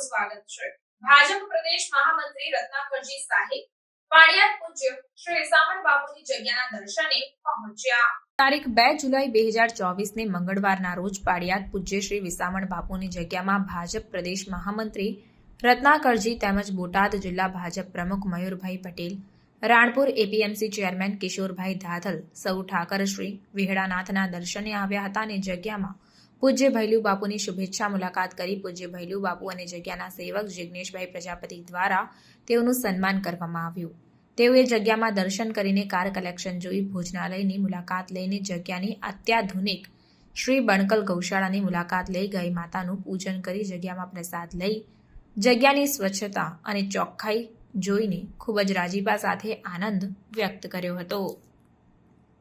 આપનું સ્વાગત છે। ભાજપ પ્રદેશ મહામંત્રી રત્નાકરજી સાહેબ પાળિયાદ પૂજ્ય શ્રી વિસામણ બાપુની જગ્યાના દર્શને પહોંચ્યા। તારીખ 2 જુલાઈ 2024 ને મંગળવારના રોજ પાળિયાદ પૂજ્ય શ્રી વિસામણ બાપુની જગ્યામાં ભાજપ પ્રદેશ મહામંત્રી રત્નાકરજી તેમજ બોટાદ જિલ્લા ભાજપ પ્રમુખ મયુરભાઈ પટેલ, રાણપુર એપીએમસી ચેરમેન કિશોરભાઈ ધાધલ સૌ ઠાકરશ્રી વિહડાનાથના દર્શને આવ્યા હતા અને જગ્યામાં પૂજ્ય ભૈલુ બાપુની શુભેચ્છા મુલાકાત કરી પૂજ્ય ભૈલુ બાપુ અને જગ્યાના સેવક જિગ્નેશભાઈ પ્રજાપતિ દ્વારા તેઓનું સન્માન કરવામાં આવ્યું। તેઓએ જગ્યામાં દર્શન કરીને કાર કલેક્શન જોઈ ભોજનાલયની મુલાકાત લઈને જગ્યાની અત્યાધુનિક શ્રી બણકલ ગૌશાળાની મુલાકાત લઈ ગાય માતાનું પૂજન કરી જગ્યામાં પ્રસાદ લઈ જગ્યાની સ્વચ્છતા અને ચોખ્ખાઈ જોઈને ખૂબ જ રાજીપા સાથે આનંદ વ્યક્ત કર્યો હતો।